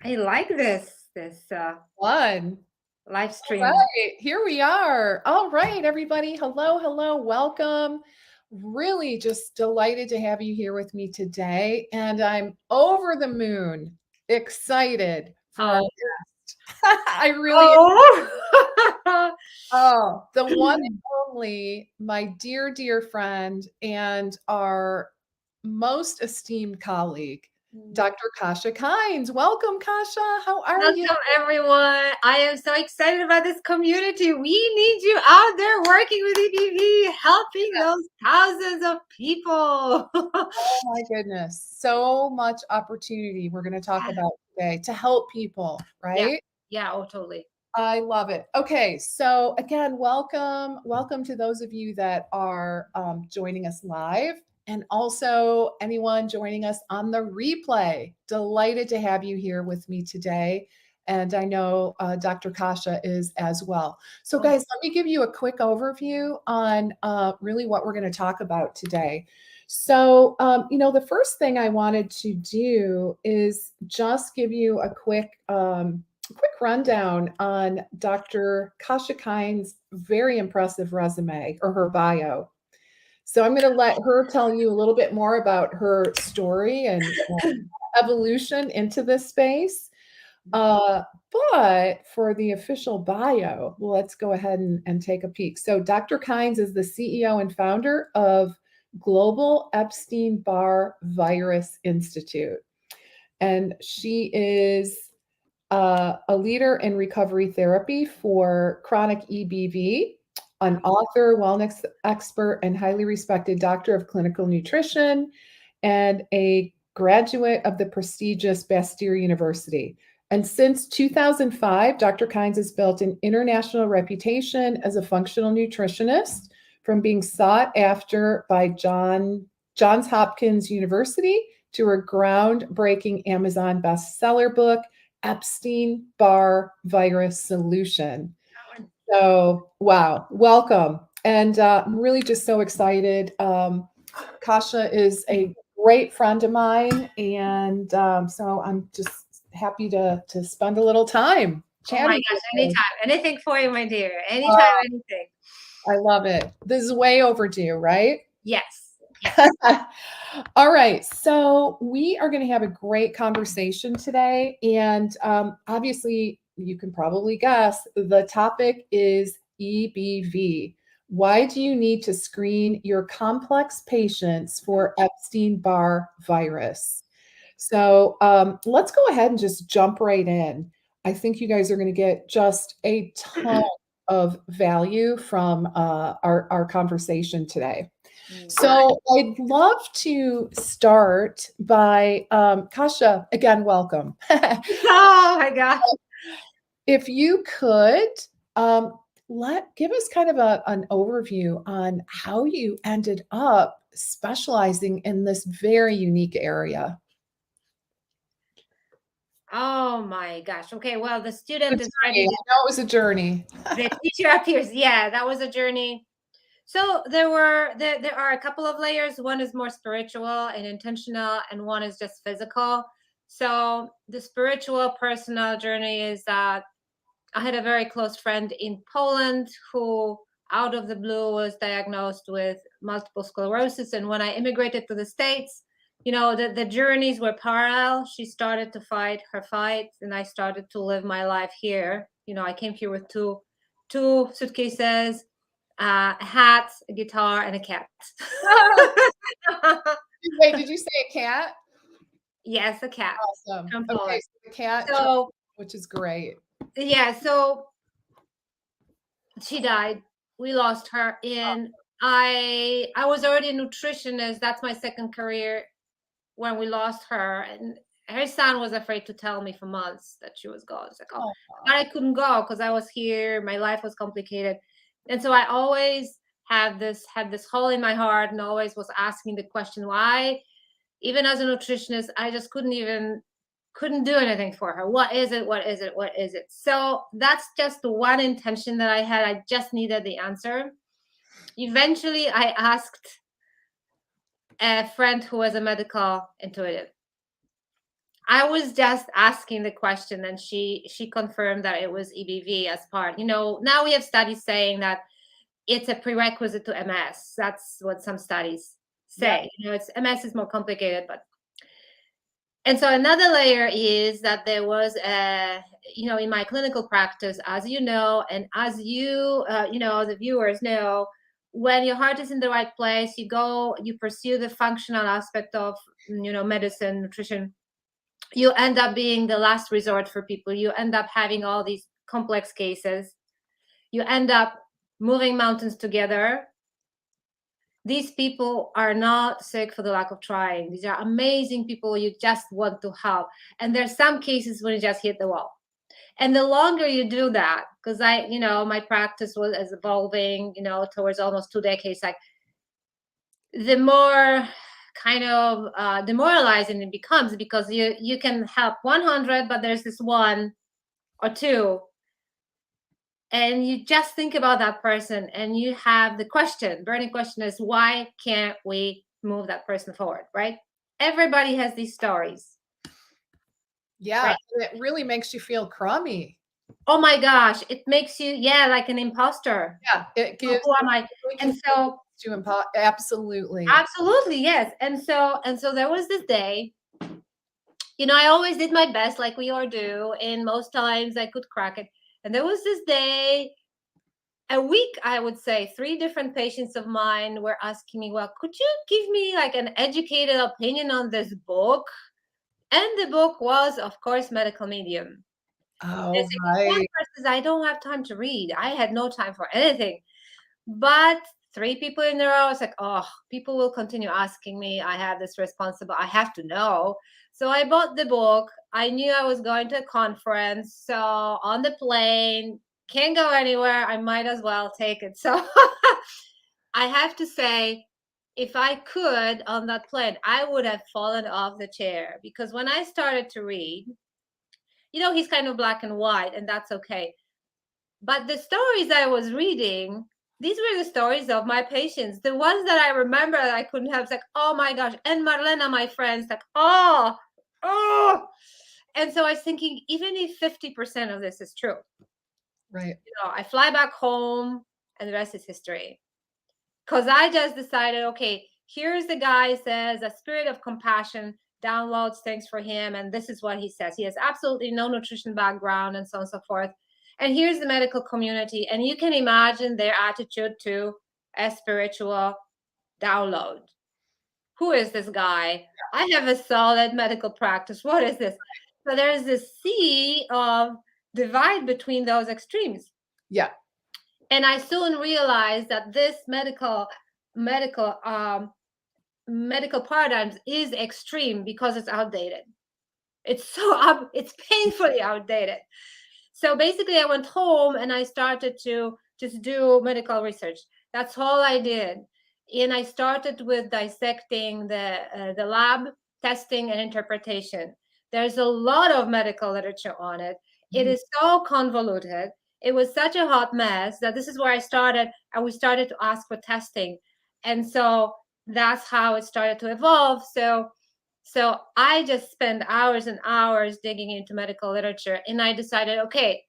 I like this Fun. live All stream. right, here we are. All right, everybody. Hello, hello, welcome. Really just delighted to have you here with me today. And I'm over the moon, excited for our Oh, guest. I really oh, Oh, the one and only, my dear, dear friend and our most esteemed colleague, Dr. Kasia Kines. Welcome, Kasia. How are you? welcome everyone. I am so excited about this community. We need you out there working with EBV, helping those thousands of people. Oh my goodness. So much opportunity we're going to talk about today to help people, Yeah, right? yeah, oh, totally. I love it. Okay, so again, welcome to those of you that are joining us live, and also anyone joining us on the replay. Delighted to have you here with me today, and I know Dr. Kasha is as well. So, Oh, guys, let me give you a quick overview on really what we're going to talk about today. So, the first thing I wanted to do is just give you a quick rundown on Dr. Kasia Kine's very impressive resume or her bio. So I'm going to let her tell you a little bit more about her story and evolution into this space. Uh, but for the official bio, let's go ahead and take a peek. So Dr. Kines is the CEO and founder of Global Epstein-Barr Virus Institute. And she is a leader in recovery therapy for chronic EBV, an author, wellness expert, and highly respected doctor of clinical nutrition, and a graduate of the prestigious Bastyr University. And since 2005, Dr. Kines has built an international reputation as a functional nutritionist, from being sought after by Johns Hopkins University to her groundbreaking Amazon bestseller book, Epstein-Barr virus solution. So, wow, welcome. And I'm really just so excited. Kasha is a great friend of mine. And so I'm just happy to spend a little time oh my chatting gosh, with you. anytime. Anything for you, my dear. Anytime, Uh, anything. I love it. This is way overdue, right? Yes, yes. All right. So we are going to have a great conversation today. And obviously, you can probably guess the topic is EBV. Why do you need to screen your complex patients for Epstein Barr virus? So let's go ahead and just jump right in. I think you guys are going to get just a ton of value from our conversation today. So I'd love to start by Kasha, again, welcome. Oh my gosh. If you could give us kind of an overview on how you ended up specializing in this very unique area. Oh my gosh. Okay, well, the The student is journey. ready. I know it was a journey. The teacher appears. Yeah, that was a journey. So there are a couple of layers. One is more spiritual and intentional, and one is just physical. So the spiritual personal journey is that I had a very close friend in Poland who out of the blue was diagnosed with multiple sclerosis. And when I immigrated to the States, the journeys were parallel. She started to fight her fight, and I started to live my life here. I came here with two suitcases, a hat, a guitar, and a cat. Wait, did you say a cat? Yes, a cat Awesome. from Okay, Poland. so the cat, So which is great. yeah, so she died. We lost her, and I was already a nutritionist. That's my second career when we lost her, and her son was afraid to tell me for months that she was gone. It's like, oh, Oh, but I couldn't go because I was here. My life was complicated, and so I always had this hole in my heart, and always was asking the question why. Even as a nutritionist, I just couldn't do anything for her. What is it? What is it? What is it? So that's just the one intention that I had. I just needed the answer. Eventually, I asked a friend who was a medical intuitive. I was just asking the question, and she confirmed that it was EBV as part. Now we have studies saying that it's a prerequisite to MS. That's what some studies Yeah. say. It's MS is more complicated, and so another layer is that there was in my clinical practice, as you know, and as the viewers know, when your heart is in the right place, you pursue the functional aspect of, medicine, nutrition. You end up being the last resort for people. You end up having all these complex cases. You end up moving mountains together. These people are not sick for the lack of trying. These are amazing people you just want to help. And there's some cases when you just hit the wall. And the longer you do that, because my practice was evolving, towards almost 2 decades, like the more kind of demoralizing it becomes, because you can help 100, but there's this one or two, and you just think about that person, and you have the burning question is, why can't we move that person forward, right? Everybody has these stories. Yeah, right? it really makes you feel crummy. Oh my gosh, it makes you, like an imposter. Yeah, it gives. Who am I? And so absolutely. Absolutely, yes. And so there was this day, I always did my best, like we all do, and most times I could crack it. And there was this day, a week, I would say, 3 different patients of mine were asking me, well, could you give me like an educated opinion on this book? And the book was, of course, Medical Medium. Oh, right. I don't have time to read. I had no time for anything. But 3 people in a row, it's like, oh, people will continue asking me. I have this responsible. I have to know. So I bought the book. I knew I was going to a conference. So on the plane, can't go anywhere. I might as well take it. So I have to say, if I could on that plane, I would have fallen off the chair, because when I started to read, he's kind of black and white, and that's okay. But the stories I was reading, these were the stories of my patients. The ones that I remember that I couldn't help, like, oh my gosh. And Marlena, my friends, like, oh. And so I was thinking, even if 50% of this is true, Right. I fly back home and the rest is history. Because I just decided, okay, here's the guy says a spirit of compassion downloads things for him. And this is what he says. He has absolutely no nutrition background and so on and so forth. And here's the medical community. And you can imagine their attitude to a spiritual download. Who is this guy? I have a solid medical practice. What is this? So there's this sea of divide between those extremes. Yeah. And I soon realized that this medical paradigms is extreme because it's outdated. It's painfully outdated. So basically, I went home and I started to just do medical research. That's all I did. And I started with dissecting the lab testing and interpretation. There's a lot of medical literature on it. It is so convoluted. It was such a hot mess that this is where I started, and we started to ask for testing. And so that's how it started to evolve. So I just spent hours and hours digging into medical literature, and I decided, okay,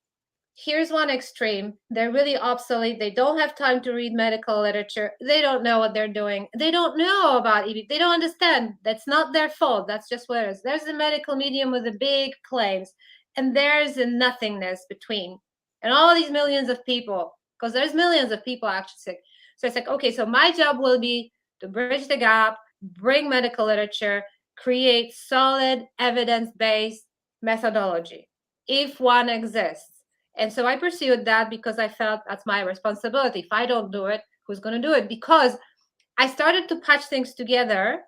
here's one extreme. They're really obsolete. They don't have time to read medical literature. They don't know what they're doing. They don't know about EBV. They don't understand. That's not their fault. That's just what it is. There's a medical medium with the big claims, and there's a nothingness between. And all these millions of people, because there's millions of people actually sick. So it's like, okay, so my job will be to bridge the gap, bring medical literature, create solid evidence-based methodology, if one exists. And so I pursued that because I felt that's my responsibility. If I don't do it, who's going to do it? Because I started to patch things together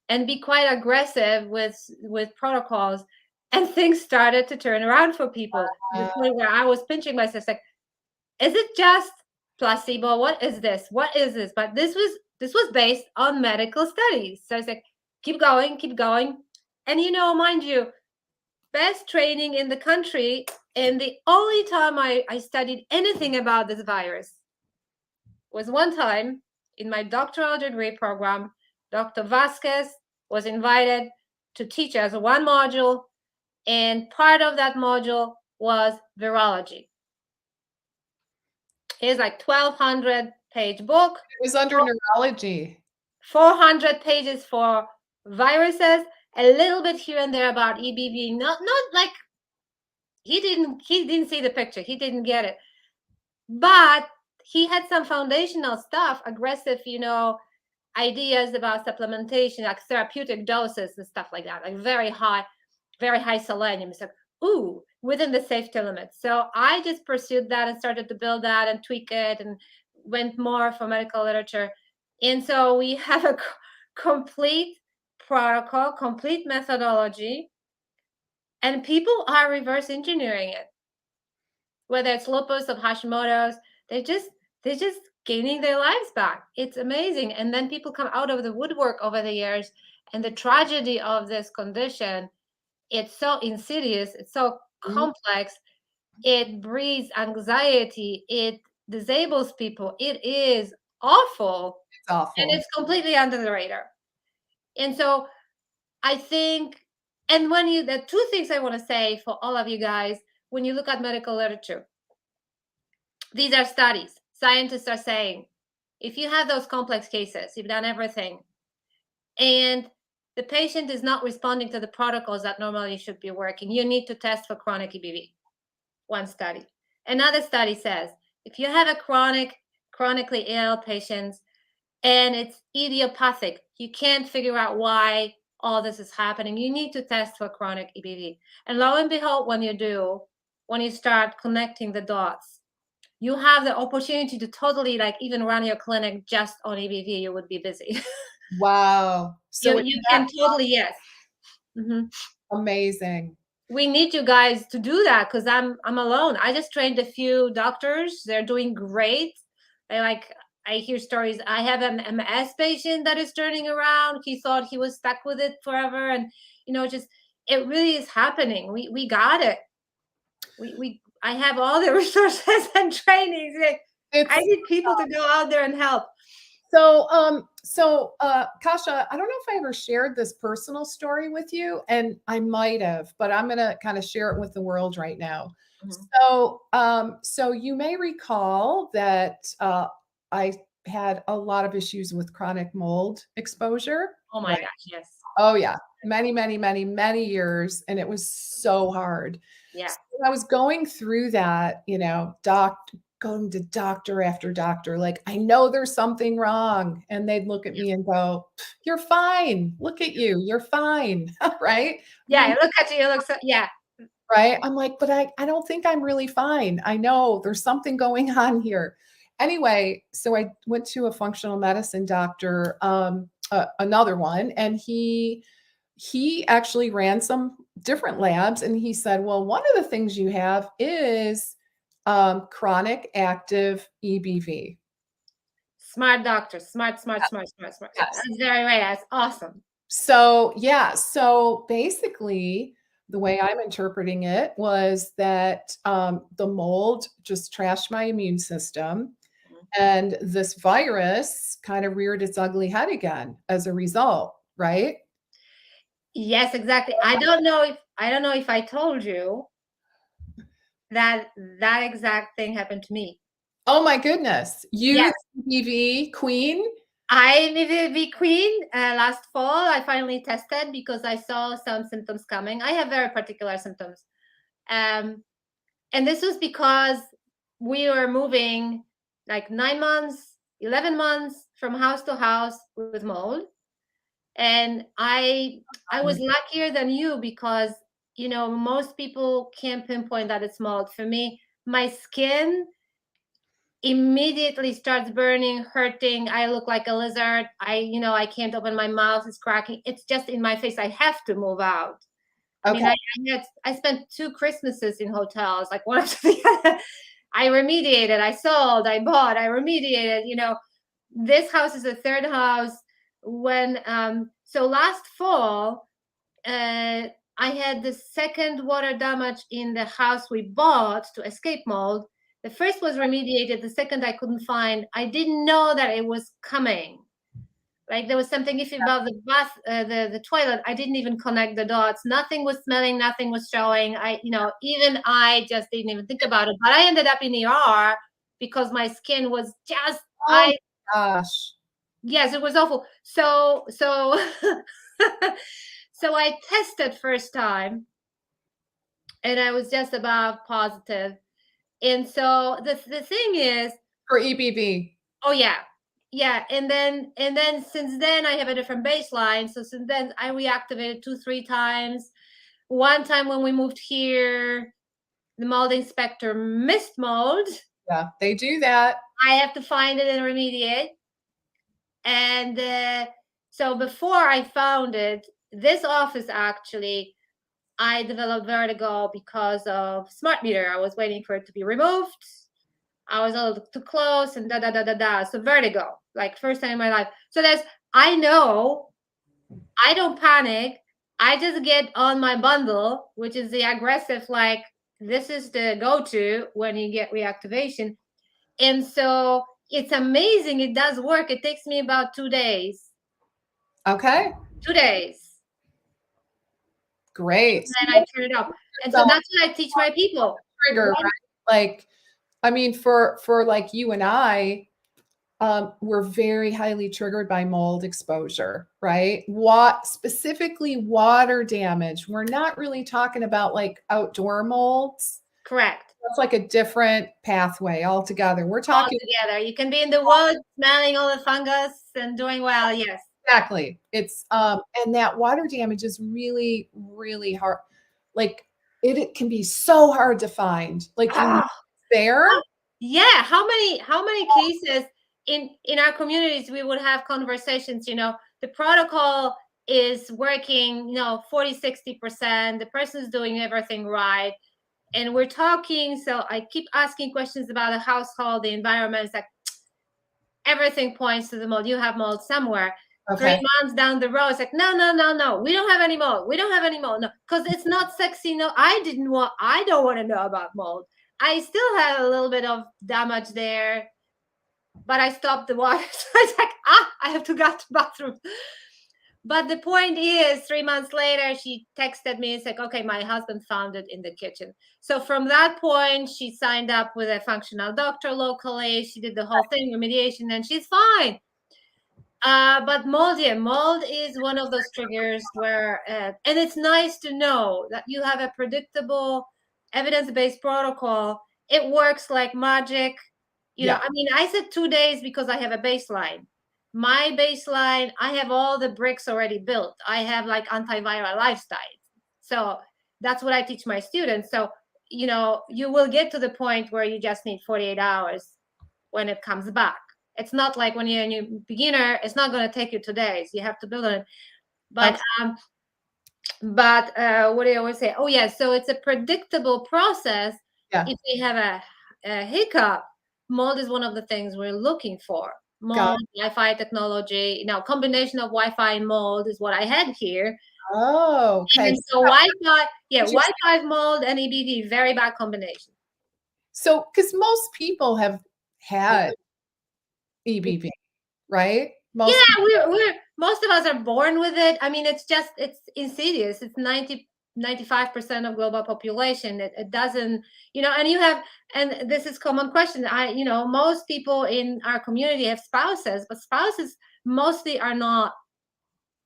and be quite aggressive with protocols, and things started to turn around for people to the point where I was pinching myself, like, is it just placebo? What is this? What is this? But this was based on medical studies. So it's like, keep going, keep going. And mind you, best training in the country. And the only time I studied anything about this virus was one time in my doctoral degree program. Dr. Vasquez was invited to teach us one module, and part of that module was virology. It's like 1,200 page book. It was under neurology. 400 pages for viruses, a little bit here and there about EBV. Not like he didn't see the picture. He didn't get it. But he had some foundational stuff, aggressive, ideas about supplementation, like therapeutic doses and stuff like that, like very high selenium. It's like, ooh, within the safety limits. So I just pursued that and started to build that and tweak it and went more for medical literature. And so we have a complete protocol, complete methodology, and people are reverse engineering it. Whether it's lupus or Hashimoto's, they're just gaining their lives back. It's amazing. And then people come out of the woodwork over the years. And the tragedy of this condition, it's so insidious, it's so complex, it breeds anxiety, it disables people. It is awful. It's awful. And it's completely under the radar. And so I think, and the two things I want to say for all of you guys, when you look at medical literature, these are studies. Scientists are saying, if you have those complex cases, you've done everything, and the patient is not responding to the protocols that normally should be working, you need to test for chronic EBV. One study. Another study says, if you have a chronically ill patient and it's idiopathic, you can't figure out why all this is happening, you need to test for chronic EBV. And lo and behold, when you start connecting the dots, you have the opportunity to totally even run your clinic just on EBV. You would be busy. Wow. So you can totally, yes. Amazing. We need you guys to do that because I'm alone. I just trained a few doctors. They're doing great. I hear stories. I have an MS patient that is turning around. He thought he was stuck with it forever. And, it really is happening. We got it. I have all the resources and trainings. I need people to go out there and help. So, Kasia, I don't know if I ever shared this personal story with you, and I might have, but I'm going to kind of share it with the world right now. So you may recall that I had a lot of issues with chronic mold exposure. Oh my gosh, yes. Oh yeah, many, many, many, many years, and it was so hard. Yeah. So I was going through that, going to doctor after doctor, like, I know there's something wrong. And they'd look at me and go, you're fine. Look at you. You're fine. Right? Yeah. Look at you. You look so, yeah. Right. I'm like, but I don't think I'm really fine. I know there's something going on here. Anyway, so I went to a functional medicine doctor, another one, and he actually ran some different labs. And he said, well, one of the things you have is chronic active EBV. Smart doctor, smart. Yes. That's very right. That's awesome. So yeah, so basically the way I'm interpreting it was that the mold just trashed my immune system, and this virus kind of reared its ugly head again as a result, right? Yes, exactly. I don't know if I told you that exact thing happened to me. Oh my goodness. You EBV queen? I'm EBV queen. Last fall, I finally tested because I saw some symptoms coming. I have very particular symptoms. And this was because we were moving like 9 months, 11 months from house to house with mold. And I was luckier than you because, most people can't pinpoint that it's mold. For me, my skin immediately starts burning, hurting. I look like a lizard. I can't open my mouth. It's cracking. It's just in my face. I have to move out. Okay. I mean, I spent 2 Christmases in hotels, like one after the other. I remediated, I sold, I bought, I remediated. This house is a third house. So last fall, I had the second water damage in the house we bought to escape mold. The first was remediated. The second I couldn't find. I didn't know that it was coming. Like there was something iffy about the bath, the toilet. I didn't even connect the dots. Nothing was smelling, nothing was showing. Even I just didn't even think about it. But I ended up in the ER because my skin was just, Oh gosh. yes, it was awful. So so I tested first time, and I was just about positive. And so the thing is, For EBV. oh yeah, yeah. And then since then I have a different baseline. So since then I reactivated 2, 3 times. One time when we moved here, the mold inspector missed mold. Yeah, they do that. I have to find it and remediate. And so before I found it, this office actually, I developed vertigo because of smart meter. I was waiting for it to be removed. I was a little too close and da da da da da. So vertigo, like first time in my life. So I know, I don't panic. I just get on my bundle, which is the aggressive, like this is the go-to when you get reactivation. And so it's amazing. It does work. It takes me about 2 days. Okay. 2 days. Great. And then I turn it off. And so that's what I teach my people. Trigger, right? Like, I mean, for like you and I, we're very highly triggered by mold exposure, right? What specifically water damage. We're not really talking about like outdoor molds. Correct. That's like a different pathway altogether. We're talking together. You can be in the woods, smelling all the fungus and doing well. Yes. exactly. It's and that water damage is really, really hard. Like it can be so hard to find. Like there. Yeah. How many cases in our communities we would have conversations, the protocol is working, 40, 60%. The person's doing everything right. And we're talking. So I keep asking questions about the household, the environment. It's like everything points to the mold. You have mold somewhere. Okay. 3 months down the road, it's like, no. We don't have any mold. We don't have any mold. No, because it's not sexy. No, I don't want to know about mold. I still have a little bit of damage there, but I stopped the water. So it's like, I have to go to the bathroom. But the point is, 3 months later, she texted me. It's like, okay, my husband found it in the kitchen. So from that point, she signed up with a functional doctor locally. She did the whole thing, remediation, and she's fine. But mold is one of those triggers where, and it's nice to know that you have a predictable, evidence-based protocol. It works like magic. I mean, I said 2 days because I have a baseline. My baseline, I have all the bricks already built. I have like antiviral lifestyle. So that's what I teach my students. So, you will get to the point where you just need 48 hours when it comes back. It's not like when you're a new beginner, it's not going to take you 2 days. You have to build on it. But what do I always say? Oh yeah, so it's a predictable process. Yeah. If we have a hiccup, mold is one of the things we're looking for. Mold, Wi-Fi technology, combination of Wi-Fi and mold is what I had here. Oh, okay. And so Wi-Fi, mold, and EBV, very bad combination. So, because most people have had EBV, right? Most Most of us are born with it. I mean, it's insidious. It's 95% of global population. It doesn't, and this is common question. Most people in our community have spouses, but spouses mostly are not,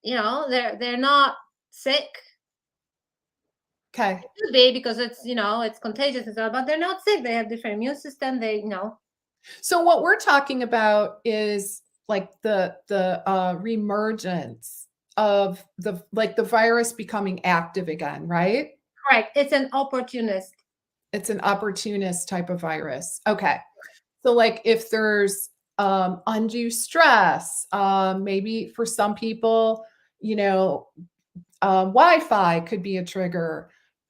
they're not sick. Okay. It could be because it's contagious and stuff, but they're not sick. They have different immune system. So what we're talking about is like the reemergence of the virus becoming active again, right? Correct. It's an opportunist. It's an opportunist type of virus. Okay. So like if there's undue stress, maybe for some people, Wi-Fi could be a trigger.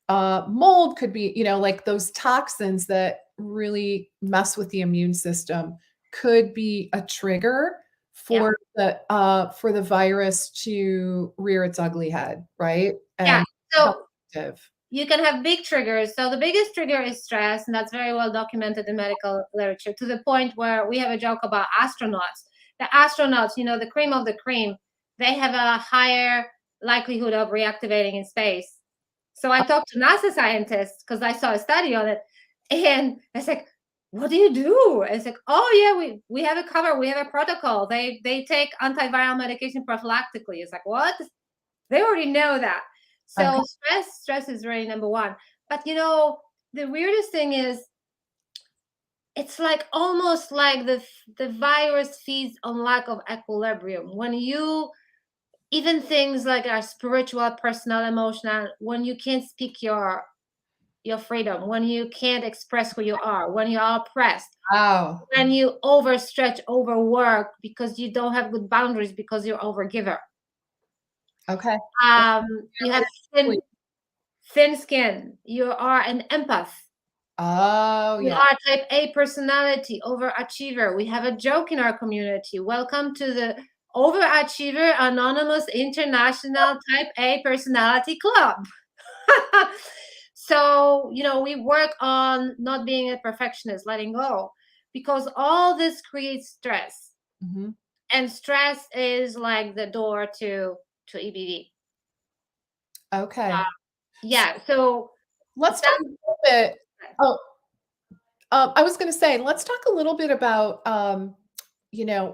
Mold could be, like those toxins that really mess with the immune system could be a trigger for the virus to rear its ugly head, right? And so you can have big triggers. So the biggest trigger is stress, and that's very well documented in medical literature, to the point where we have a joke about astronauts the astronauts, the cream of the cream, they have a higher likelihood of reactivating in space. So I talked to NASA scientists because I saw a study on it, and I was like, what do you do? It's like, oh yeah, we have a cover, we have a protocol. They take antiviral medication prophylactically. It's like, what? They already know that. So stress is really number one. But the weirdest thing is, it's like almost like the virus feeds on lack of equilibrium. When you, even things like our spiritual, personal, emotional, when you can't speak your freedom, when you can't express who you are, when you are oppressed, when you overstretch, overwork because you don't have good boundaries because you're overgiver. Okay. You have thin skin. You are an empath. Oh, you are type A personality, overachiever. We have a joke in our community. Welcome to the Overachiever Anonymous International Type A Personality Club. So, we work on not being a perfectionist, letting go, because all this creates stress. Mm-hmm. And stress is like the door to EBV. Okay. Yeah. So let's talk a little bit. I was going to say, let's talk a little bit about,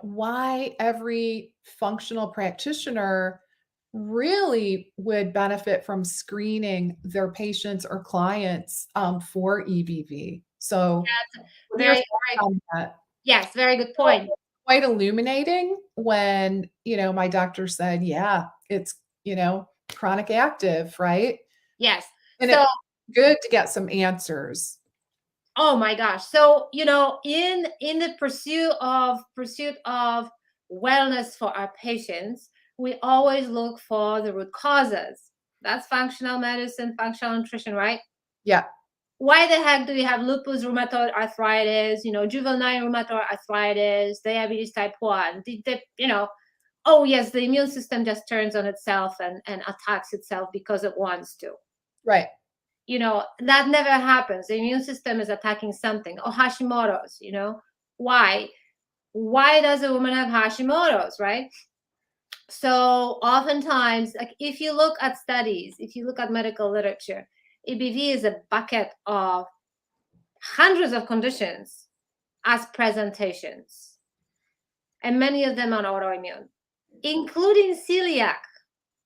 why every functional practitioner really would benefit from screening their patients or clients for EBV. So, very good point. Quite illuminating when, my doctor said, yeah, it's, chronic active, right? Yes. And it's good to get some answers. Oh my gosh. So, in the pursuit of wellness for our patients, we always look for the root causes. That's functional medicine, functional nutrition, right? Yeah. Why the heck do we have lupus, rheumatoid arthritis, juvenile rheumatoid arthritis, diabetes type 1? Oh yes, the immune system just turns on itself and attacks itself because it wants to. Right. That never happens. The immune system is attacking something. Or Hashimoto's, why? Why does a woman have Hashimoto's, right? So oftentimes, like if you look at studies, if you look at medical literature, EBV is a bucket of hundreds of conditions as presentations. And many of them are autoimmune, including celiac.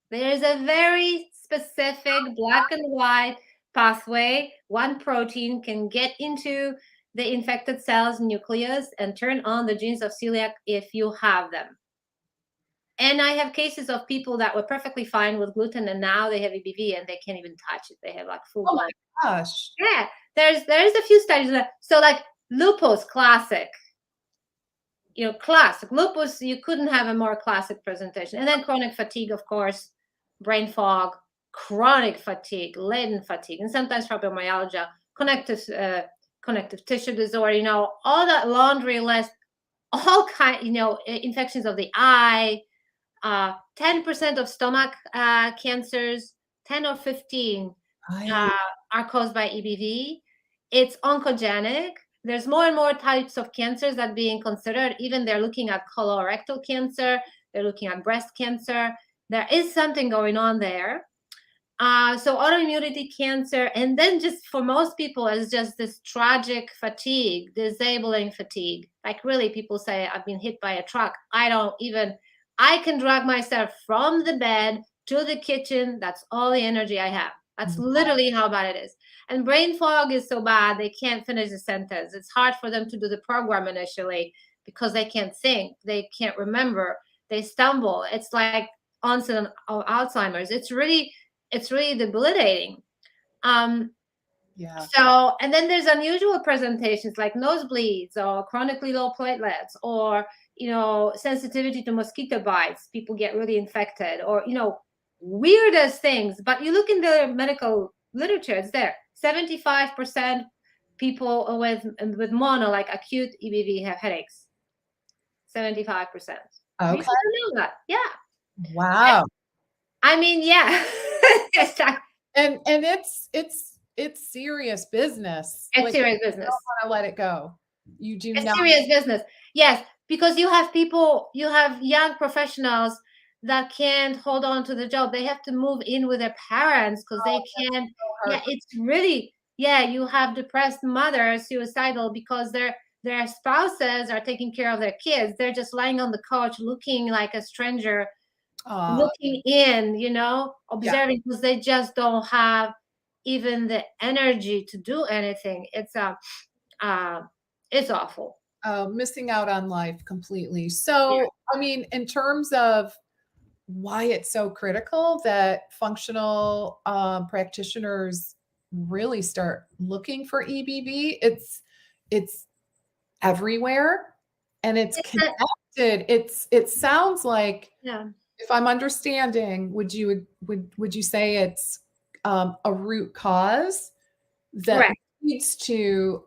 There is a very specific black and white pathway. One protein can get into the infected cell's nucleus and turn on the genes of celiac if you have them. And I have cases of people that were perfectly fine with gluten, and now they have EBV and they can't even touch it. They have like full blown. Oh my gosh. Yeah, there's a few studies that, so like lupus, classic. Classic lupus, you couldn't have a more classic presentation. And then chronic fatigue, of course, brain fog, chronic fatigue, latent fatigue, and sometimes fibromyalgia, connective tissue disorder, all that laundry list, all infections of the eye, 10% of stomach cancers, 10 or 15 are caused by EBV. It's oncogenic. There's more and more types of cancers that are being considered. Even they're looking at colorectal cancer. They're looking at breast cancer. There is something going on there. So autoimmunity, cancer, and then just for most people, it's just this tragic fatigue, disabling fatigue. Like really, people say, I've been hit by a truck. I can drag myself from the bed to the kitchen. That's all the energy I have. That's literally how bad it is. And brain fog is so bad, they can't finish a sentence. It's hard for them to do the program initially because they can't think. They can't remember. They stumble. It's like onset of Alzheimer's. It's really debilitating. So, and then there's unusual presentations like nosebleeds or chronically low platelets or, sensitivity to mosquito bites. People get really infected or, weirdest things. But you look in the medical literature, it's there. 75% people with mono, like acute EBV, have headaches. 75%. Okay. You know that. Yeah. Wow. I mean, yeah. And it's serious business. It's serious business. You don't want to let it go. You do not. Serious business. Yes. because you have people, you have young professionals that can't hold on to the job. They have to move in with their parents because they can't. Yeah, Heart- it's really, yeah, you have depressed mothers, suicidal, because their spouses are taking care of their kids. They're just lying on the couch looking like a stranger, Aw, looking in, yeah. observing, because they just don't have even the energy to do anything. Uh it's awful. Missing out on life completely. Yeah. So, I mean, in terms of why it's so critical that functional practitioners really start looking for EBV, it's everywhere and it's It's a, connected. It sounds like, yeah, if I'm understanding, would you say it's a root cause that correct. leads to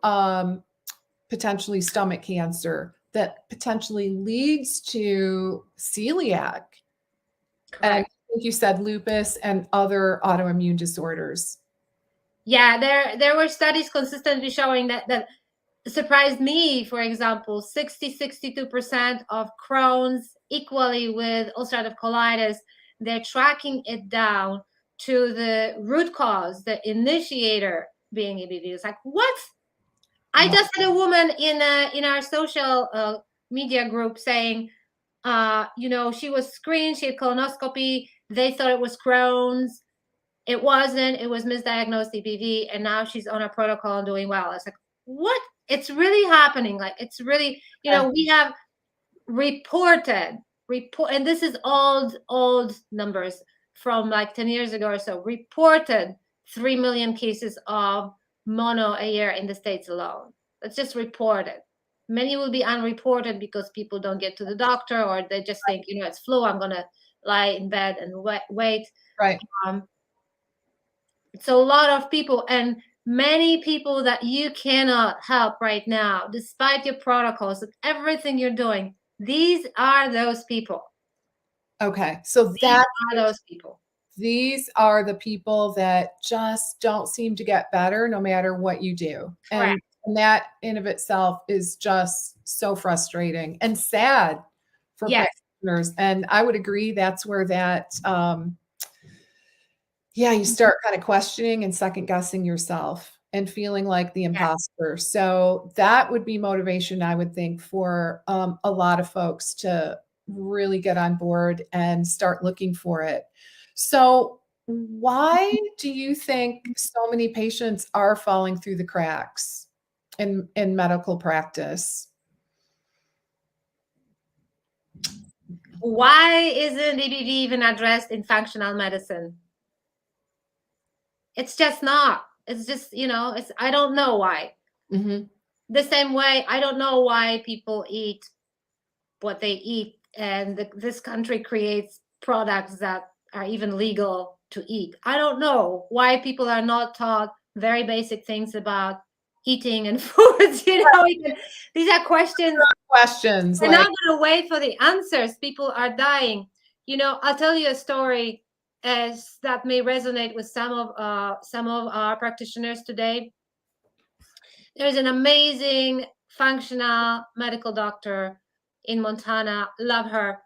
potentially stomach cancer, that potentially leads to celiac, and Correct. I think you said lupus and other autoimmune disorders. Yeah, there were studies consistently showing that surprised me. For example, 62% of Crohn's, equally with ulcerative colitis, they're tracking it down to the root cause, the initiator being EBV. It's like, what? I Wow. just had a woman in our social media group saying, she was screened, she had colonoscopy, they thought it was Crohn's. It wasn't, it was misdiagnosed EBV, and now she's on a protocol and doing well. It's like, what? It's really happening. Like, it's really, Okay. we have report, and this is old numbers from like 10 years ago or so, reported 3 million cases of mono a year in the States alone. That's just reported. Many will be unreported because people don't get to the doctor, or they just think, it's flu, I'm going to lie in bed and wait. Right. um, it's a lot of people, and many people that you cannot help right now, despite your protocols and everything you're doing. These are those people. Okay. So These are those people. these are the people that just don't seem to get better no matter what you do. Correct. And that in of itself is just so frustrating and sad for Yes. practitioners. And I would agree that's where that yeah, you start kind of questioning and second guessing yourself and feeling like the Yes. imposter. So that would be motivation, I would think, for a lot of folks to really get on board and start looking for it. So, why do you think so many patients are falling through the cracks in medical practice? Why isn't EBV even addressed in functional medicine? It's just not. It's just, I don't know why. Mhm. The same way, I don't know why people eat what they eat, and this country creates products that are even legal to eat. I don't know why people are not taught very basic things about eating and foods. These are questions. Questions We're like, not going to wait for the answers. People are dying. I'll tell you a story as that may resonate with some of our practitioners today. There's an amazing functional medical doctor in Montana. Love her.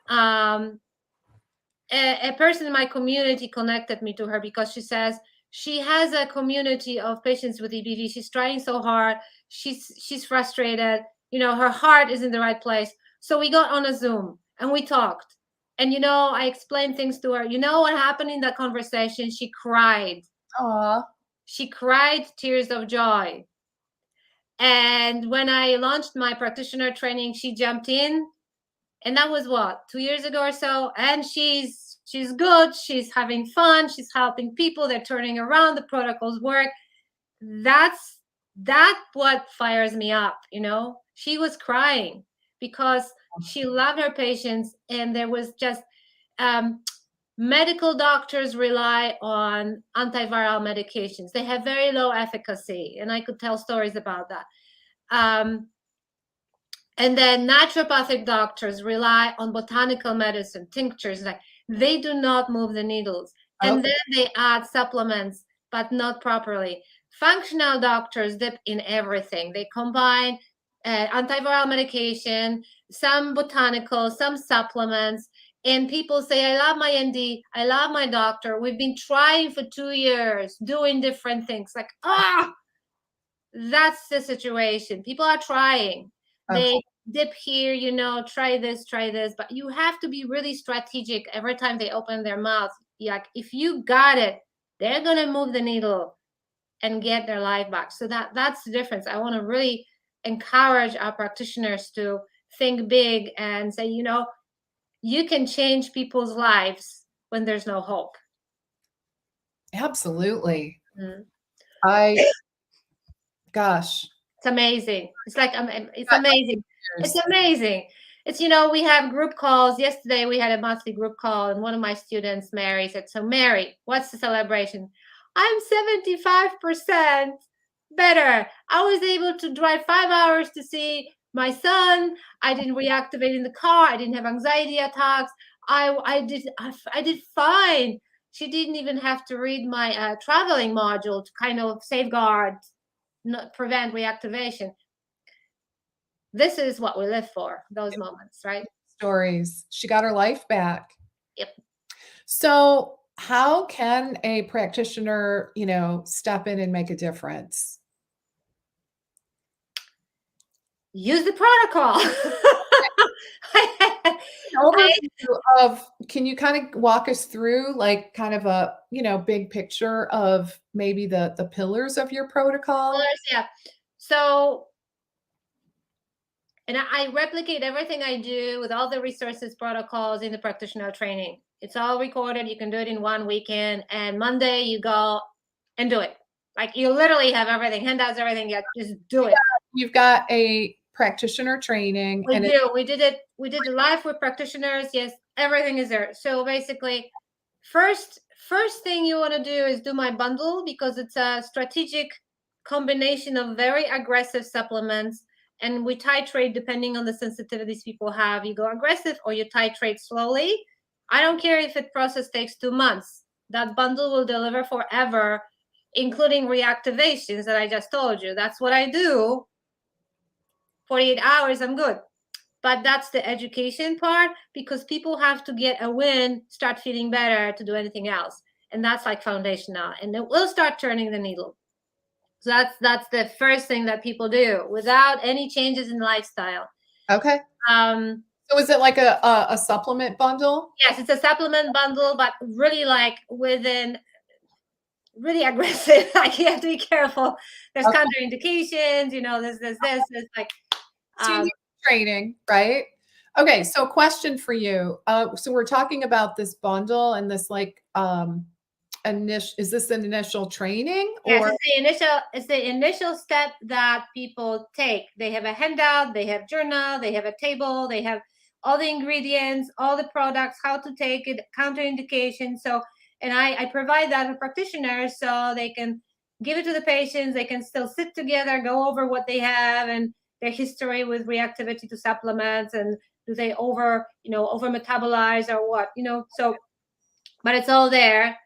Um, a person in my community connected me to her because she says she has a community of patients with EBV. She's trying so hard. She's frustrated. Her heart is in the right place. So we got on a Zoom and we talked. And I explained things to her. You know what happened in that conversation? She cried. "Aw, She cried tears of joy. And when I launched my practitioner training, she jumped in, and that was what, 2 years ago or so. And she's good. She's having fun. She's helping people. They're turning around. The protocols work. That's what fires me up. She was crying because she loved her patients, and there was just medical doctors rely on antiviral medications. They have very low efficacy, and I could tell stories about that. And then naturopathic doctors rely on botanical medicine, tinctures, like they do not move the needles. oh, And then they add supplements, but not properly. Functional doctors dip in everything. They combine antiviral medication, some botanicals, some supplements. And people say, I love my ND, I love my doctor. We've been trying for 2 years, doing different things. Like, that's the situation. People are trying. Okay. They dip here, try this, but you have to be really strategic every time they open their mouth. Like, if you got it, they're gonna move the needle and get their life back. So that's the difference. I want to really encourage our practitioners to think big and say, you can change people's lives when there's no hope. Absolutely. Mm. Gosh. It's amazing. It's like, it's amazing. It's amazing. It's, we have group calls. Yesterday we had a monthly group call, and one of my students, Mary, said, so Mary, what's the celebration? I'm 75% better. I was able to drive 5 hours to see my son. I didn't reactivate in the car. I didn't have anxiety attacks. I did fine. She didn't even have to read my traveling module to kind of safeguard, not prevent reactivation. This is what we live for, those moments, right? Stories. She got her life back. Yep. So how can a practitioner, step in and make a difference? Use the protocol. Can you kind of walk us through like kind of a, big picture of maybe the pillars of your protocol? Yeah. So, and I replicate everything I do with all the resources, protocols in the practitioner training. It's all recorded. You can do it in one weekend, and Monday you go and do it. Like, you literally have everything, handouts, everything. Yeah, just do it. You've got a practitioner training. We do. We did it live with practitioners. Yes, everything is there. So basically, first thing you want to do is do my bundle, because it's a strategic combination of very aggressive supplements, and we titrate depending on the sensitivities people have. You go aggressive or you titrate slowly. I don't care if the process takes 2 months. That bundle will deliver forever, including reactivations that I just told you. That's what I do. 48 hours, I'm good. But that's the education part, because people have to get a win, start feeling better to do anything else. And that's like foundational. And it will start turning the needle. So that's the first thing that people do without any changes in lifestyle. Okay. So is it like a supplement bundle? Yes, it's a supplement bundle, but really like within really aggressive. Like, you have to be careful. There's contraindications, there's like So you need training, right? Okay, so question for you. So we're talking about this bundle and this like is this an initial training? Yes, it's the initial step that people take. They have a handout, they have journal, they have a table, they have all the ingredients, all the products, how to take it, counterindications. So, and I provide that to practitioners so they can give it to the patients. They can still sit together, go over what they have and their history with reactivity to supplements, and do they over metabolize or what, so, but it's all there.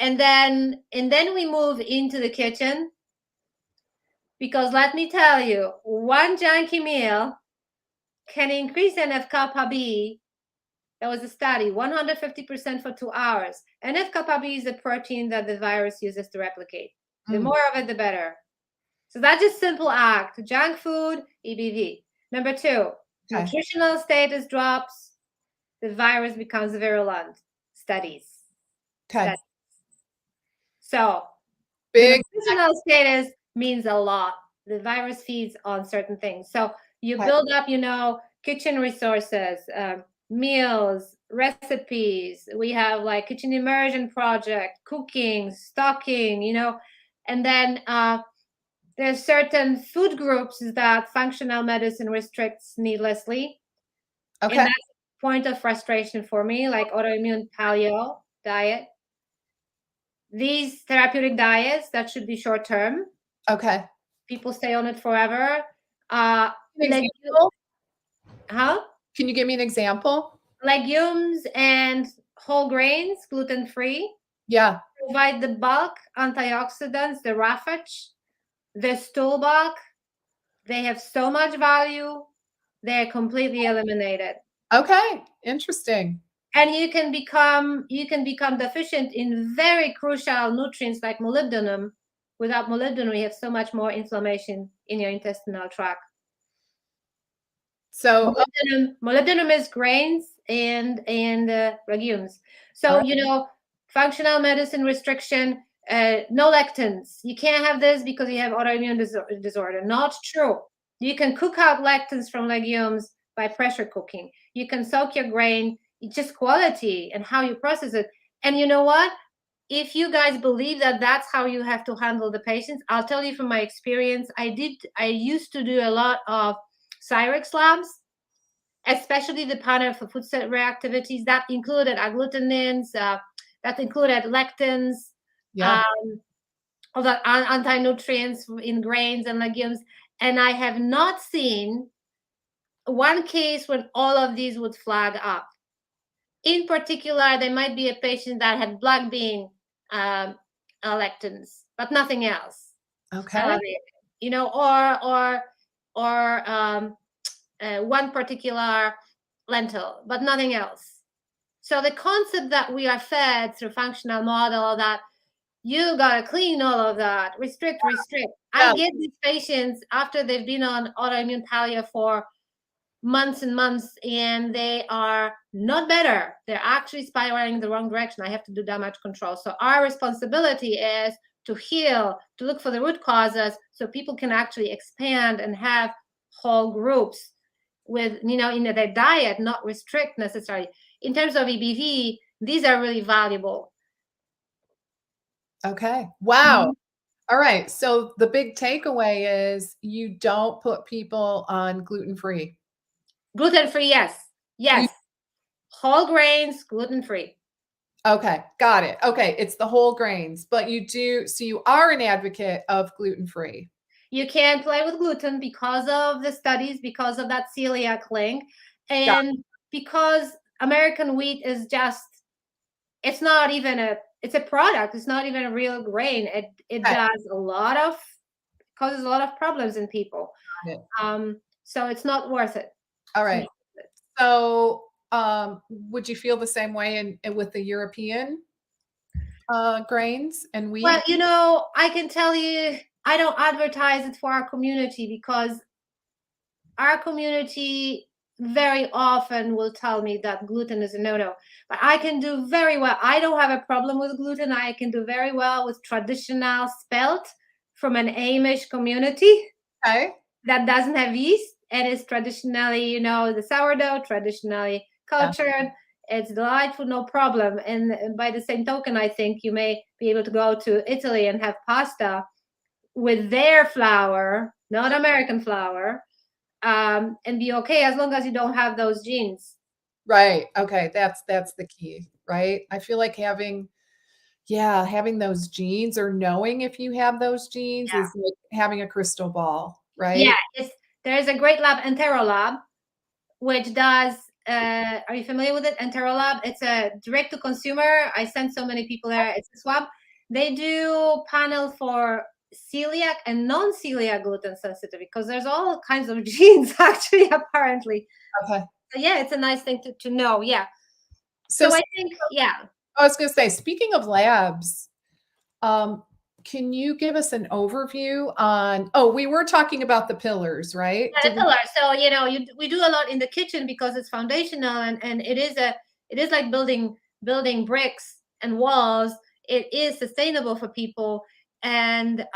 And then we move into the kitchen, because let me tell you, one junky meal can increase NF-kappa B. There was a study, 150% for 2 hours. NF-kappa B is a protein that the virus uses to replicate. The more of it, the better. So that's just simple act. Junk food, EBV. Number 2, nutritional status drops, the virus becomes virulent. Studies. Okay. So big nutritional status means a lot. The virus feeds on certain things. So you build up, kitchen resources, meals, recipes. We have like kitchen immersion project, cooking, stocking, and then there's certain food groups that functional medicine restricts needlessly. Okay. And that's a point of frustration for me, like autoimmune paleo diet. These therapeutic diets that should be short term. Okay. People stay on it forever. Can you give me an example? Legumes and whole grains, gluten free. Yeah. Provide the bulk antioxidants, the roughage, the stool bulk, They have so much value, they're completely eliminated. Okay, interesting. And you can become deficient in very crucial nutrients like molybdenum. Without molybdenum, you have so much more inflammation in your intestinal tract. So, Molybdenum is grains and legumes. all So right. functional medicine restriction, no lectins. You can't have this because you have autoimmune disorder. Not true. You can cook out lectins from legumes by pressure cooking. You can soak your grain. It's just quality and how you process it. And you know what? If you guys believe that that's how you have to handle the patients, I'll tell you from my experience. I used to do a lot of Cyrex labs, especially the panel for food set reactivities that included agglutinins, that included lectins, Yeah. um, all the anti-nutrients in grains and legumes. And I have not seen one case when all of these would flag up. In particular, there might be a patient that had black bean um, lectins, but nothing else Okay. elevated, or one particular lentil, but nothing else. So the concept that we are fed through functional model that you gotta clean all of that, restrict. Yeah. I get these patients after they've been on autoimmune pallia for months and months, and they are not better. They're actually spiraling in the wrong direction. I have to do damage control. So our responsibility is to heal, to look for the root causes so people can actually expand and have whole groups with, in their diet, not restrict necessarily. In terms of EBV, these are really valuable. Okay. Wow. Mhm. All right. So the big takeaway is you don't put people on gluten-free. Gluten-free, yes. You Yes. Whole grains, gluten-free. Okay, got it. Okay, it's the whole grains, but you are an advocate of gluten-free. You can't play with gluten because of the studies, because of that celiac link, Got and because American wheat is just, it's not even it's a product. It's not even a real grain. It it. does causes a lot of problems in people. Got it. So it's not worth it. All It's right. not worth it. So, would you feel the same way with the European grains and Well, wheat? I can tell you, I don't advertise it for our community because our community very often will tell me that gluten is a no-no, but I can do very well. I don't have a problem with gluten. I can do very well with traditional spelt from an Amish community Okay. that doesn't have yeast and is traditionally, the sourdough, traditionally Yeah. cultured. It's delightful, no problem. And by the same token, I think you may be able to go to Italy and have pasta with their flour, not American flour, and be okay as long as you don't have those genes. Right. Okay. That's the key, right? I feel like having those genes or knowing if you have those genes is like having a crystal ball, Yeah, right? there's a great lab, Enterolab, which does. Are you familiar with it? Enterolab. It's a direct to consumer. I send so many people there. It's a swab. They do panel for celiac and non-celiac gluten sensitivity because there's all kinds of genes actually apparently. Okay. So yeah, it's a nice thing to know. Yeah. So So I think, yeah. I was going to say, speaking of labs, um, can you give us an overview on? Oh, we were talking about the pillars, right? Yeah, the pillar. So we do a lot in the kitchen because it's foundational, and it is like building bricks and walls. It is sustainable for people, and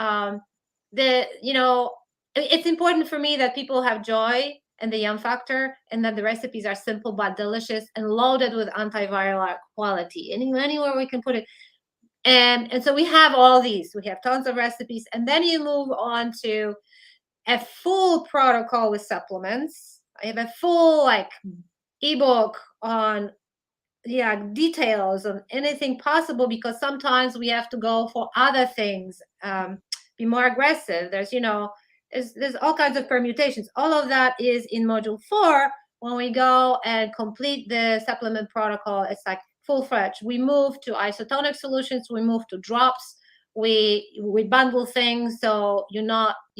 it's important for me that people have joy and the yum factor, and that the recipes are simple but delicious and loaded with antiviral quality. Anywhere we can put it, and so we have all these. We have tons of recipes, and then you move on to a full protocol with supplements. I have a full ebook on details on anything possible because sometimes we have to go for other things, be more aggressive. There's all kinds of permutations. All of that is in module 4. When we go and complete the supplement protocol, it's like full-fledged. We move to isotonic solutions, we move to drops, we bundle things so you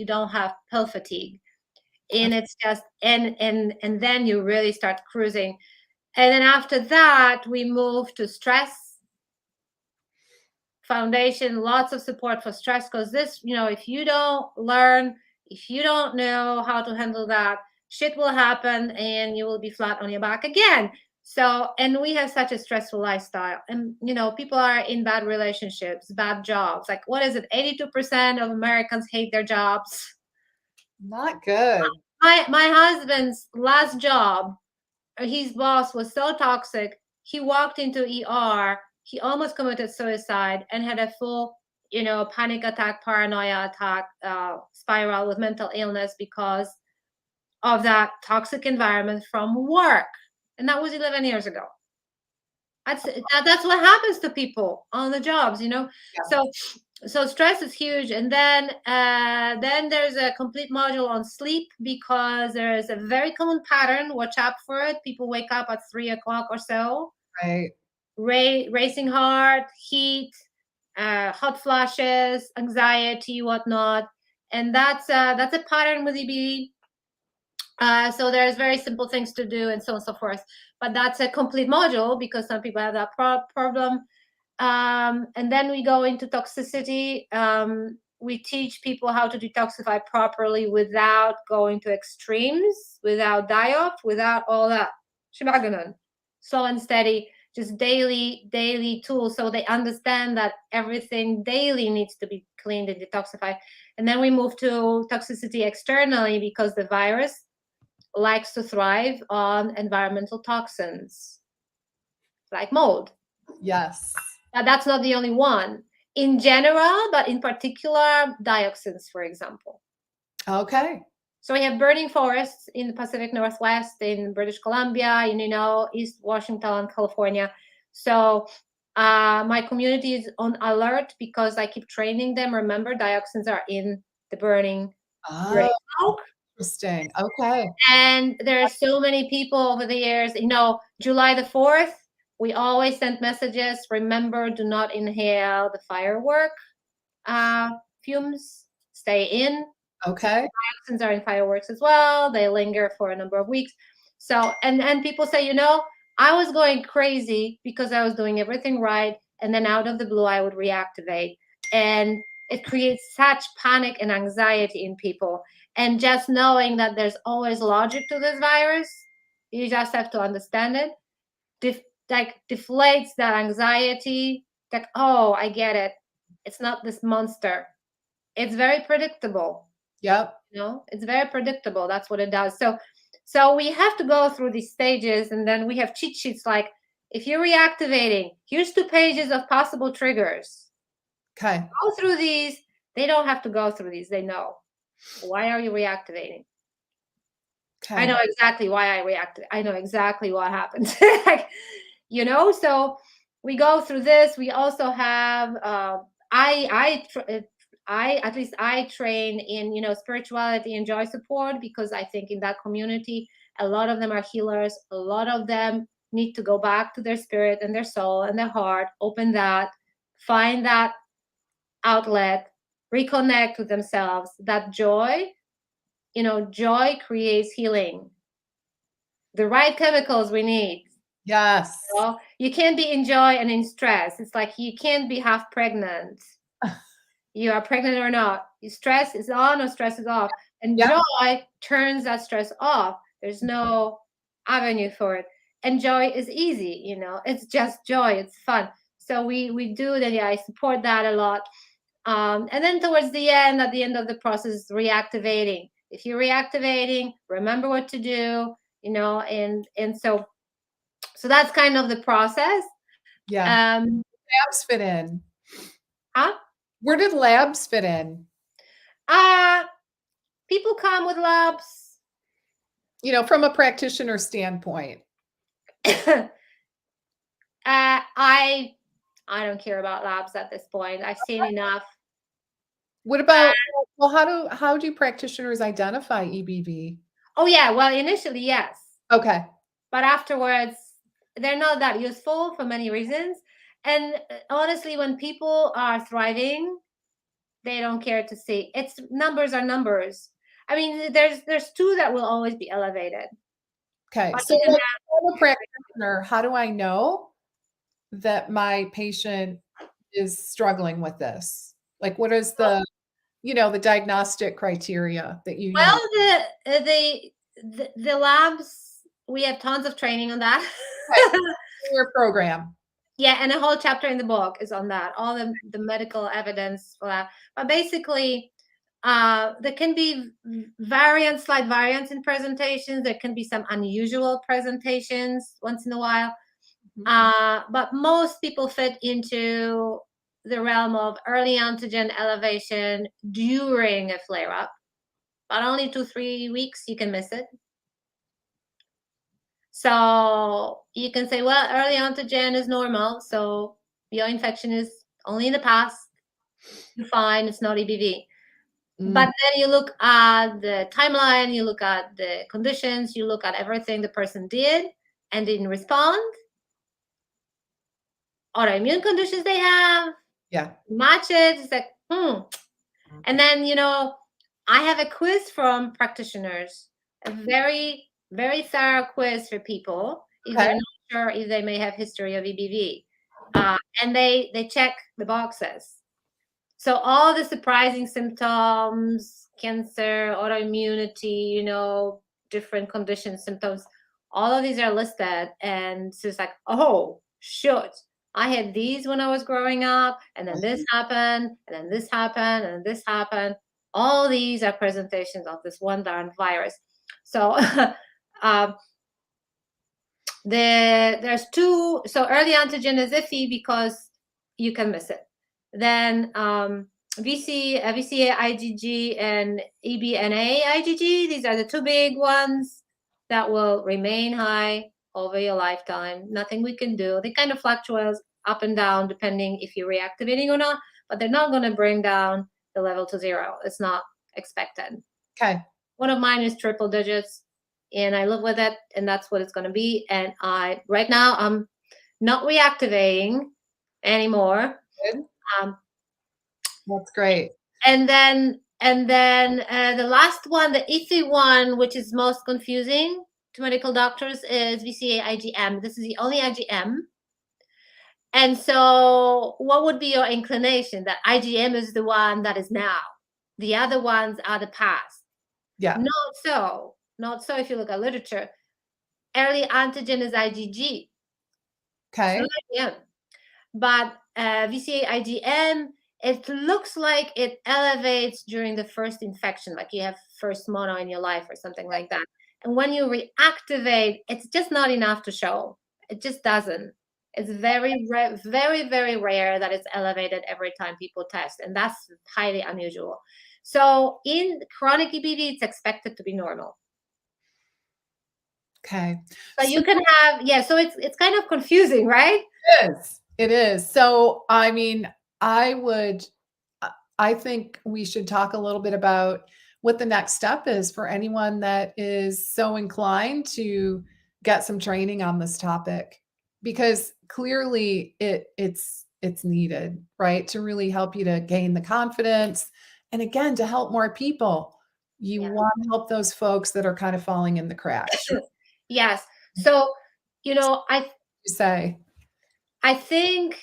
don't have pill fatigue. And it's just and then you really start cruising. And then after that, we move to stress foundation, lots of support for stress, because this, if you don't learn, if you don't know how to handle that, shit will happen and you will be flat on your back again. So, and we have such a stressful lifestyle, and people are in bad relationships, bad jobs. Like, what is it? 82% of Americans hate their jobs. Not good. My husband's last job, his boss was so toxic. He walked into ER. He almost committed suicide and had a full, panic attack, paranoia attack, spiral with mental illness because of that toxic environment from work. And that was 11 years ago. That's what happens to people on the jobs, Yeah. So stress is huge. And then there's a complete module on sleep, because there is a very common pattern. Watch out for it. People wake up at 3 o'clock or so. Right. Racing heart, heat, hot flashes, anxiety, whatnot. And that's a pattern with EBV. So there's very simple things to do and so on and so forth. But that's a complete module, because some people have that problem. And then we go into toxicity. We teach people how to detoxify properly without going to extremes, without die-off, without all that shemaganon. Slow and steady, just daily tools, so they understand that everything daily needs to be cleaned and detoxified. And then we move to toxicity externally, because the virus likes to thrive on environmental toxins like mold. Yes. Now, that's not the only one in general, but in particular, dioxins, for example. Okay. So we have burning forests in the Pacific Northwest, in British Columbia, in, East Washington, California. So my community is on alert, because I keep training them. Remember, dioxins are in the burning smoke. Interesting. Okay. And there are so many people over the years, July the 4th, we always send messages. Remember, do not inhale the firework fumes. Stay in. Okay. Toxins are in fireworks as well. They linger for a number of weeks. So, and people say, I was going crazy because I was doing everything right, and then out of the blue, I would reactivate. And it creates such panic and anxiety in people. And just knowing that there's always logic to this virus, you just have to understand it. Deflates that anxiety. Like, oh, I get it. It's not this monster. It's very predictable. Yep. It's very predictable. That's what it does. So we have to go through these stages, and then we have cheat sheets. Like, if you're reactivating, here's 2 pages of possible triggers. Okay. Go through these. They don't have to go through these. They know. Why are you reactivating? Okay. I know exactly why I reacted. I know exactly what happened. So we go through this. We also have I train in spirituality and joy support, because I think in that community, a lot of them are healers. A lot of them need to go back to their spirit and their soul and their heart, open that, find that outlet, reconnect with themselves. That joy, joy creates healing. The right chemicals we need. Yes. You can't be in joy and in stress. It's like you can't be half pregnant. You are pregnant or not. Stress is on or stress is off. And joy turns that stress off. There's no avenue for it. And joy is easy, it's just joy. It's fun. So we do that. I support that a lot. And then towards the end, at the end of the process, reactivating. If you're reactivating, remember what to do, and so that's kind of the process. Yeah. Labs fit in. Huh? Where did labs fit in? People come with labs. From a practitioner standpoint. I don't care about labs at this point. I've seen enough. What about, how do practitioners identify EBV? Oh yeah, well, initially, yes. Okay. But afterwards, they're not that useful for many reasons. And honestly, when people are thriving, they don't care to see. Numbers are numbers. I mean, there's two that will always be elevated. Okay. But So you can like, I'm a practitioner, how do I know that my patient is struggling with this? Like, what is have, the diagnostic criteria that you use well, the labs, we have tons of training on that. in your program? Yeah, and a whole chapter in the book is on that, all the medical evidence for that. But basically, there can be slight variance in presentations. There can be some unusual presentations once in a while. But most people fit into the realm of early antigen elevation during a flare up. But only 2-3 weeks, you can miss it. So you can say, well, early antigen is normal. So your infection is only in the past. You're fine. It's not EBV. But then you look at the timeline, you look at the conditions, you look at everything the person did and didn't respond, autoimmune conditions they have, Yeah. match it. It's like, And then, I have a quiz from practitioners, a very, very thorough quiz for people if they're Okay. not sure if they may have history of EBV. And they check the boxes. So all the surprising symptoms, cancer, autoimmunity, different condition symptoms, all of these are listed. And so it's like, oh, shoot, I had these when I was growing up, and then this happened, and then this happened, and this happened. All these are presentations of this one darn virus. So there's two. So early antigen is iffy because you can miss it. Then VCA IgG and EBNA IgG, these are the two big ones that will remain high over your lifetime. Nothing we can do. They kind of fluctuate up and down depending if you're reactivating or not, but they're not going to bring down the level to 0. It's not expected. Okay. One of mine is triple digits, and I live with it, and that's what it's going to be. And right now I'm not reactivating anymore. Good. That's great. And then the last one, the iffy one, which is most confusing to medical doctors, is VCA IgM. This is the only IgM. And so what would be your inclination? That IgM is the one that is now. The other ones are the past. Yeah. Not so if you look at literature. Early antigen is IgG. Okay. It's not IgM. But VCA IgM, it looks like it elevates during the first infection, like you have first mono in your life or something like that. And when you reactivate, it's just not enough to show. It just doesn't. It's very, very, very rare that it's elevated every time people test, and that's highly unusual. So in chronic EBV, it's expected to be normal. Okay. But you can have, so it's kind of confusing, right? It is. It is. So, I mean, I think we should talk a little bit about what the next step is for anyone that is so inclined to get some training on this topic, because clearly it's needed, right? To really help you to gain the confidence, and again, to help more people. You want to help those folks that are kind of falling in the cracks. Yes. So, I think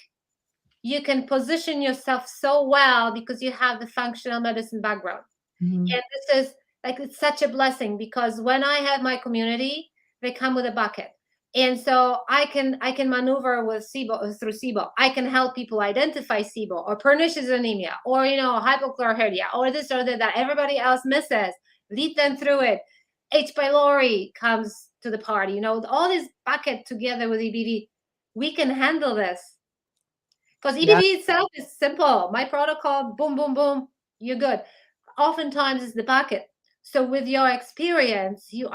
you can position yourself so well because you have the functional medicine background. And this is like, it's such a blessing, because when I have my community, they come with a bucket. And so I can maneuver with SIBO, through SIBO. I can help people identify SIBO or pernicious anemia or, hypochlorhydria or this or that everybody else misses. Lead them through it. H. pylori comes to the party. All this bucket together with EBV, we can handle this. Because EBV itself is simple. My protocol, boom, boom, boom, you're good. Oftentimes it's the bucket. So with your experience, you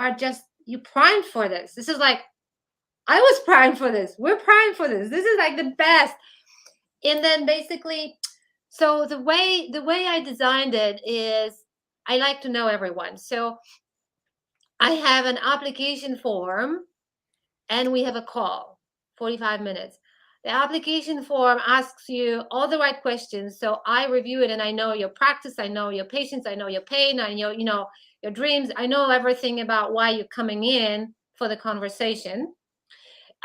primed for this. This is like, I was primed for this. We're primed for this. This is like the best. And then basically, so the way I designed it is, I like to know everyone. So I have an application form and we have a call, 45 minutes. The application form asks you all the right questions. So I review it and I know your practice, I know your patients, I know your pain, I know, your dreams. I know everything about why you're coming in for the conversation.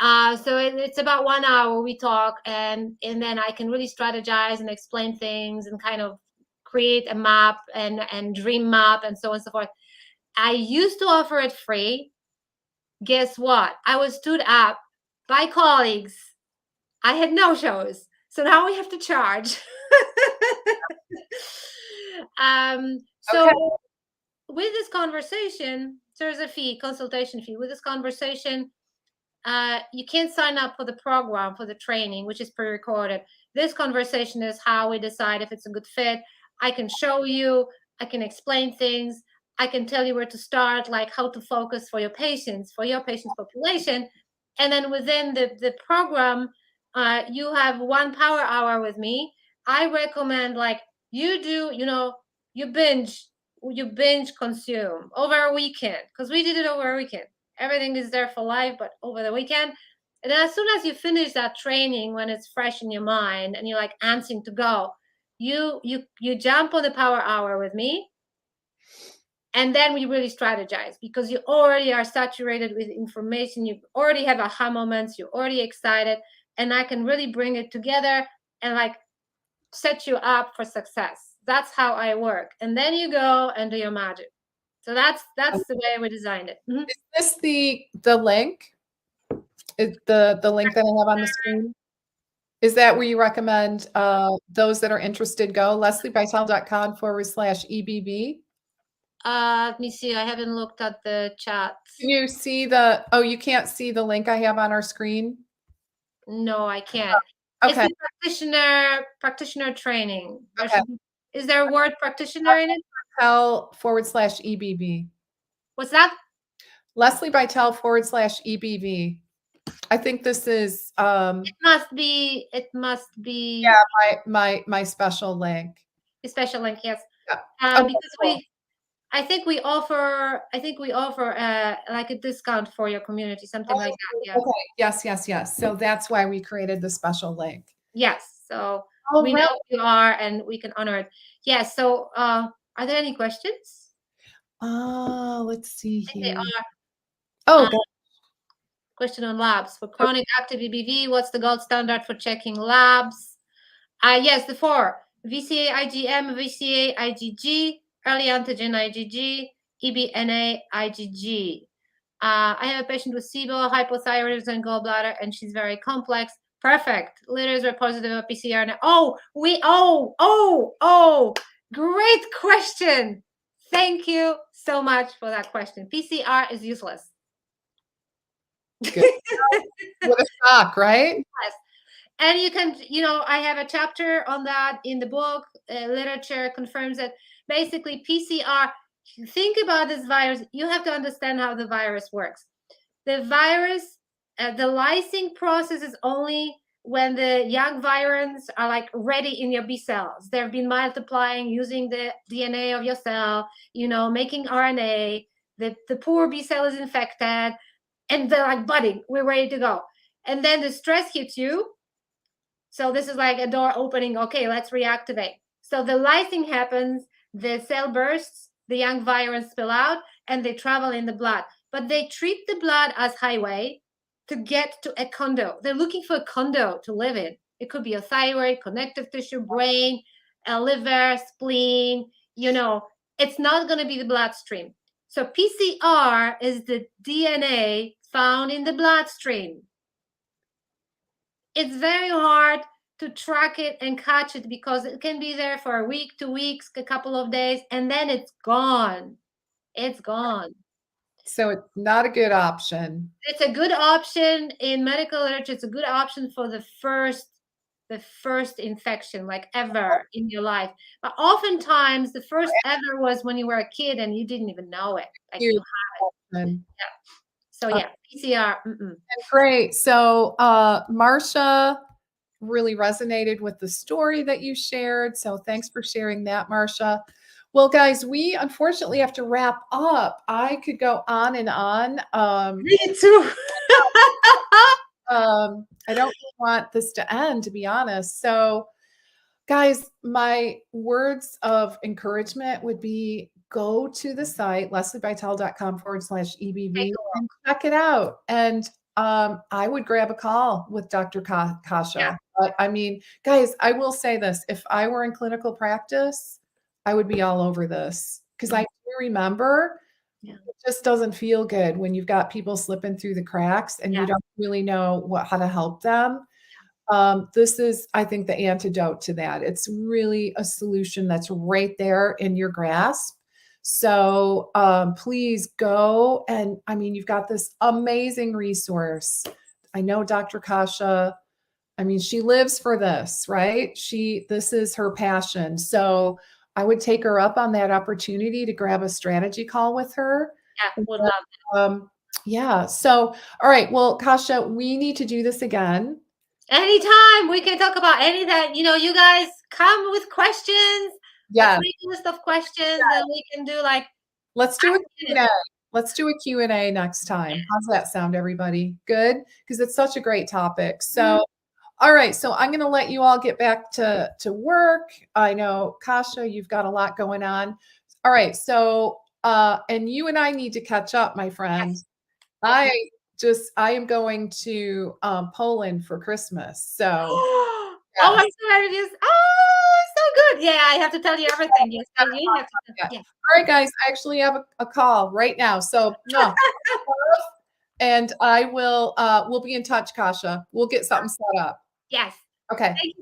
So it's about 1 hour we talk, and then I can really strategize and explain things and kind of create a map and dream map and so on and so forth. I used to offer it free. Guess what? I was stood up by colleagues. I had no shows. So now we have to charge. So Okay. with this conversation, there's a fee, consultation fee. With this conversation, you can't sign up for the program, for the training, which is pre-recorded. This conversation is how we decide if it's a good fit. I can show you, I can explain things, I can tell you where to start, like how to focus for your patients population. And then within the program, you have 1 power hour with me. I recommend, like, you do, you binge consume over a weekend, because we did it over a weekend. Everything is there for life, but over the weekend. And then as soon as you finish that training, when it's fresh in your mind and you're like antsing to go, you jump on the power hour with me. And then we really strategize, because you already are saturated with information. You already have aha moments. You're already excited. And I can really bring it together and like set you up for success. That's how I work. And then you go and do your magic. So that's the way we designed it. Mhm. Is this the link? Is the link that I have on the screen? Is that where you recommend those that are interested go? lesliebeitel.com/EBV. Let me see. I haven't looked at the chat. Can you see you can't see the link I have on our screen? No, I can't. Okay. It's the practitioner training. Okay. Is there a word practitioner in it? Leslie/EBV. What's that? lesliebeitel/EBV. I think this is It must be yeah, my special link. a special link, yes. Yeah. Okay, Because cool. I think we offer like a discount for your community, something like that. Yeah. Okay. Yes. So that's why we created the special link. Yes. So All we right. know who you are and we can honor it. Yes. So are there any questions? Let's see I think they here. are. Oh, good. Question on labs. For chronic active EBV, what's the gold standard for checking labs? Yes, the 4. VCA IgM, VCA IgG, early antigen IgG, EBNA IgG. I have a patient with SIBO, hypothyroidism, and gallbladder, and she's very complex. Perfect. Letters were positive of PCR. Great question. Thank you so much for that question. PCR is useless. Good. What a shock, right? Yes. And you can, I have a chapter on that in the book. Literature confirms that basically PCR, think about this virus, you have to understand how the virus works. The virus, the lysing process is only when the young virions are like ready in your B cells. They've been multiplying using the DNA of your cell, making RNA. The poor B cell is infected and they're like budding. We're ready to go. And then the stress hits you. So this is like a door opening. Okay, let's reactivate. So the lysing happens, the cell bursts, the young virions spill out, and they travel in the blood. But they treat the blood as highway to get to a condo. They're looking for a condo to live in. It could be a thyroid, connective tissue, brain, a liver, spleen. It's not going to be the bloodstream. So PCR is the DNA found in the bloodstream. It's very hard to track it and catch it because it can be there for a week, 2 weeks, a couple of days, and then it's gone. It's gone. So it's not a good option. It's a good option in medical literature. It's a good option for the first infection, like ever in your life. But oftentimes the first ever was when you were a kid and you didn't even know it. Like you have it. Yeah. So yeah, PCR. Great. So Marcia really resonated with the story that you shared. So thanks for sharing that, Marcia. Well, guys, we unfortunately have to wrap up. I could go on and on. Me too. I don't really want this to end, to be honest. So, guys, my words of encouragement would be go to the site, lesliebytel.com/EBV, Take a look. and check it out. And I would grab a call with Dr. Yeah. Kasha. But I mean, guys, I will say this. If I were in clinical practice, I would be all over this because I do remember Yeah. it just doesn't feel good when you've got people slipping through the cracks and you Yeah. don't really know how to help them. This is, I think, the antidote to that. It's really a solution that's right there in your grasp. So please go. And I mean, you've got this amazing resource. I know Dr. Kasha, I mean, she lives for this, right? This is her passion. So I would take her up on that opportunity to grab a strategy call with her. Yeah. Would love it. Yeah. So, all right. Well, Kasha, we need to do this again. Anytime we can talk about anything. You guys come with questions. Let's Yeah. make a list of questions and we can do like Let's do a 5 Q&A. minutes. Let's do a Q&A next time. How's that sound, everybody? Good? Because it's such a great topic. So, all right. So I'm going to let you all get back to work. I know, Kasha, you've got a lot going on. All right. So, and you and I need to catch up, my friend. Yes. Yes. I am going to Poland for Christmas. So, Oh, yeah. I'm so excited. Oh, so good. Yeah, I have to tell you everything. Yes, you have to. Yeah. Yes. All right, guys, I actually have a call right now. So, no. And I will we'll be in touch, Kasha. We'll get something set up. Yes. Okay. Thank you